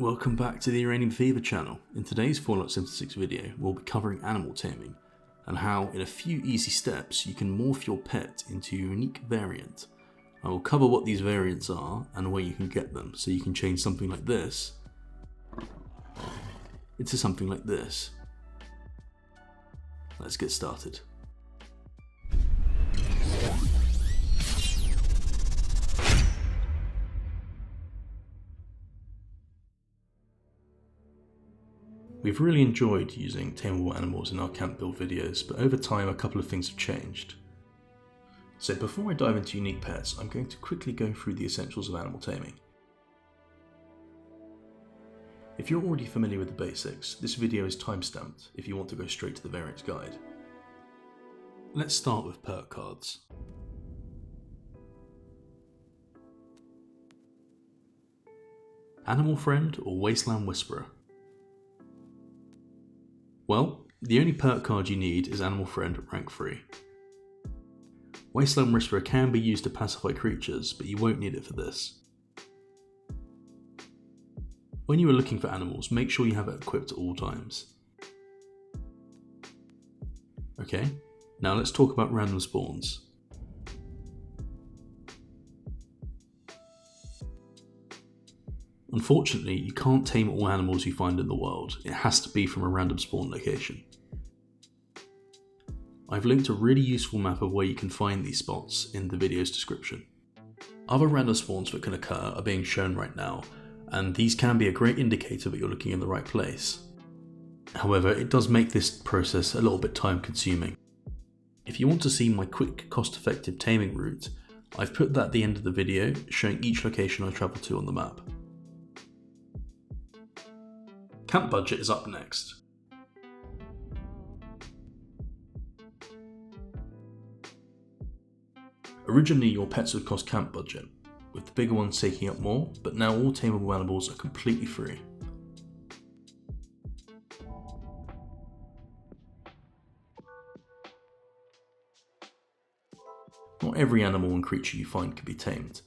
Welcome back to the Uranium Fever channel. In today's Fallout 76 video, we'll be covering animal taming, and how in a few easy steps you can morph your pet into a unique variant. I will cover what these variants are and where you can get them, so you can change something like this into something like this. Let's get started. We've really enjoyed using tameable animals in our camp build videos, but over time a couple of things have changed. So before I dive into unique pets, I'm going to quickly go through the essentials of animal taming. If you're already familiar with the basics, this video is timestamped if you want to go straight to the variants guide. Let's start with perk cards. Animal Friend or Wasteland Whisperer. Well, the only perk card you need is Animal Friend at rank 3. Wasteland Whisperer can be used to pacify creatures, but you won't need it for this. When you are looking for animals, make sure you have it equipped at all times. Okay, now let's talk about random spawns. Unfortunately, you can't tame all animals you find in the world. It has to be from a random spawn location. I've linked a really useful map of where you can find these spots in the video's description. Other random spawns that can occur are being shown right now, and these can be a great indicator that you're looking in the right place. However, it does make this process a little bit time consuming. If you want to see my quick, cost-effective taming route, I've put that at the end of the video, showing each location I travel to on the map. Camp budget is up next. Originally your pets would cost camp budget, with the bigger ones taking up more, but now all tameable animals are completely free. Not every animal and creature you find can be tamed.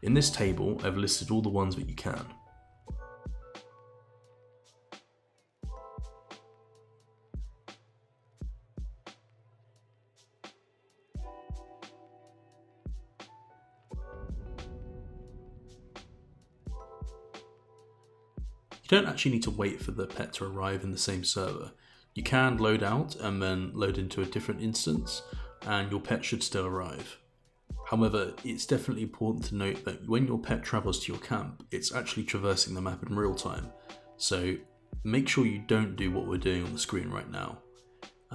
In this table, I've listed all the ones that you can. You don't actually need to wait for the pet to arrive in the same server. You can load out and then load into a different instance, and your pet should still arrive. However, it's definitely important to note that when your pet travels to your camp, it's actually traversing the map in real time, so make sure you don't do what we're doing on the screen right now,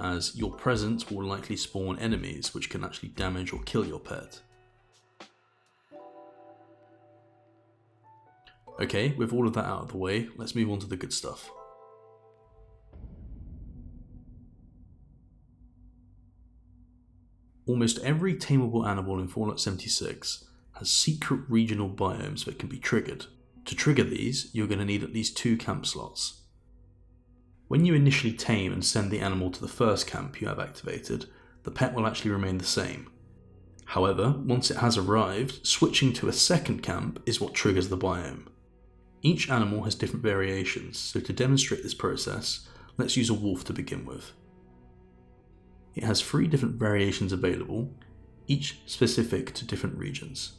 as your presence will likely spawn enemies which can actually damage or kill your pet. Okay, with all of that out of the way, let's move on to the good stuff. Almost every tameable animal in Fallout 76 has secret regional biomes that can be triggered. To trigger these, you're going to need at least 2 camp slots. When you initially tame and send the animal to the first camp you have activated, the pet will actually remain the same. However, once it has arrived, switching to a second camp is what triggers the biome. Each animal has different variations, so to demonstrate this process, let's use a wolf to begin with. It has 3 different variations available, each specific to different regions.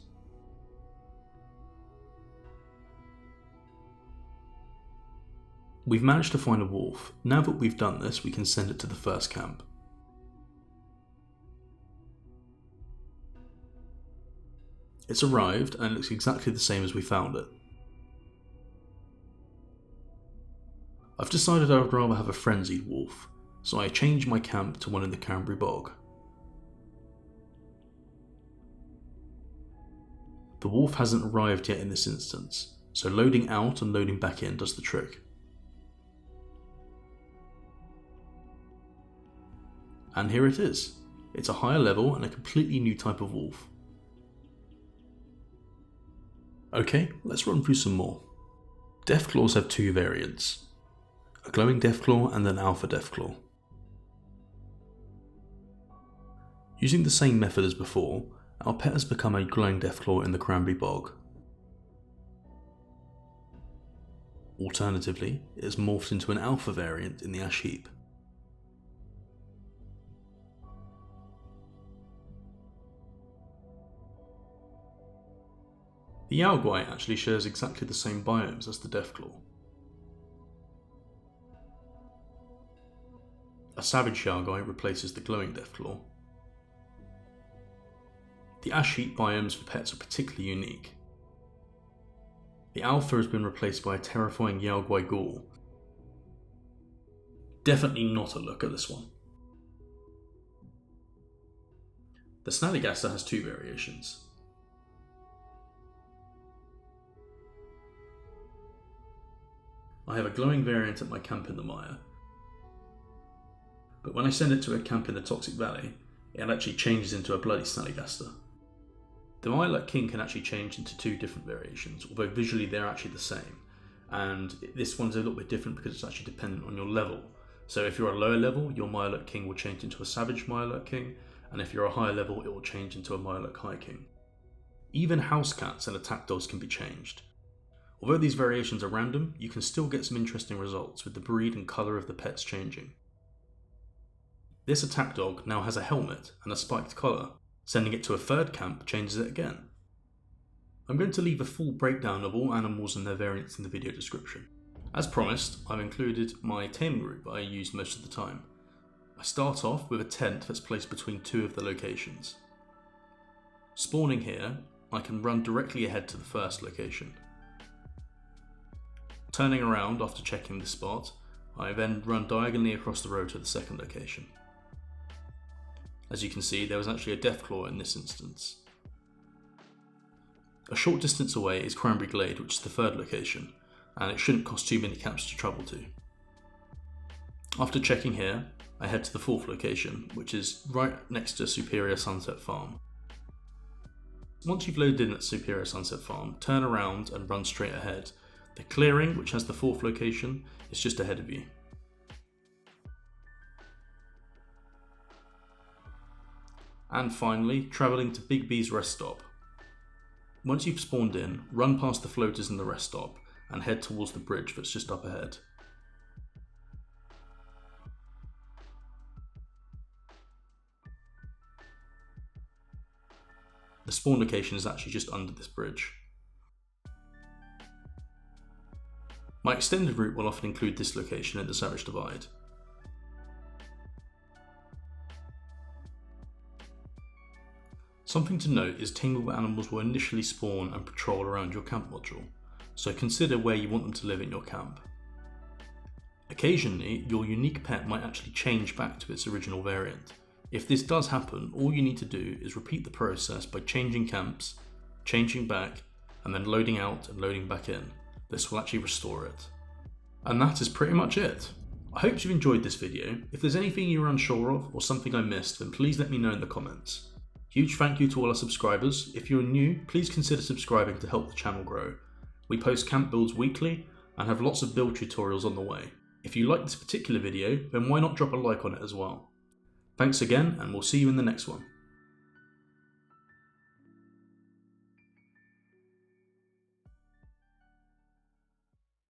We've managed to find a wolf. Now that we've done this, we can send it to the first camp. It's arrived and it looks exactly the same as we found it. I've decided I would rather have a frenzied wolf, so I changed my camp to one in the Cranberry Bog. The wolf hasn't arrived yet in this instance, so loading out and loading back in does the trick. And here it is. It's a higher level and a completely new type of wolf. Okay, let's run through some more. Deathclaws have 2 variants. A glowing Deathclaw and an alpha Deathclaw. Using the same method as before, our pet has become a glowing Deathclaw in the Cranberry Bog. Alternatively, it has morphed into an alpha variant in the ash heap. The Yao Guai actually shares exactly the same biomes as the Deathclaw. A savage Yao Guai replaces the glowing Deathclaw. The ash heap biomes for pets are particularly unique. The alpha has been replaced by a terrifying Yao Guai ghoul. Definitely not a look at this one. The Snallygaster has two variations. I have a glowing variant at my camp in the mire, but when I send it to a camp in the Toxic Valley, it actually changes into a bloody Snallygaster. The Mirelurk King can actually change into two different variations, although visually they're actually the same, and this one's a little bit different because it's actually dependent on your level. So if you're a lower level, your Mirelurk King will change into a Savage Mirelurk King, and if you're a higher level, it will change into a Mirelurk High King. Even house cats and attack dogs can be changed. Although these variations are random, you can still get some interesting results with the breed and colour of the pets changing. This attack dog now has a helmet and a spiked collar. Sending it to a third camp changes it again. I'm going to leave a full breakdown of all animals and their variants in the video description. As promised, I've included my taming route that I use most of the time. I start off with a tent that's placed between two of the locations. Spawning here, I can run directly ahead to the first location. Turning around after checking this spot, I then run diagonally across the road to the second location. As you can see, there was actually a Deathclaw in this instance. A short distance away is Cranberry Glade, which is the third location, and it shouldn't cost too many camps to travel to. After checking here, I head to the fourth location, which is right next to Superior Sunset Farm. Once you've loaded in at Superior Sunset Farm, turn around and run straight ahead. The clearing, which has the fourth location, is just ahead of you. And finally, travelling to Big B's rest stop. Once you've spawned in, run past the floaters in the rest stop and head towards the bridge that's just up ahead. The spawn location is actually just under this bridge. My extended route will often include this location at the Savage Divide. Something to note is tameable animals will initially spawn and patrol around your camp module, so consider where you want them to live in your camp. Occasionally, your unique pet might actually change back to its original variant. If this does happen, all you need to do is repeat the process by changing camps, changing back, and then loading out and loading back in. This will actually restore it. And that is pretty much it. I hope you've enjoyed this video. If there's anything you were unsure of or something I missed, then please let me know in the comments. Huge thank you to all our subscribers. If you're new, please consider subscribing to help the channel grow. We post camp builds weekly and have lots of build tutorials on the way. If you like this particular video, then why not drop a like on it as well. Thanks again, and we'll see you in the next one.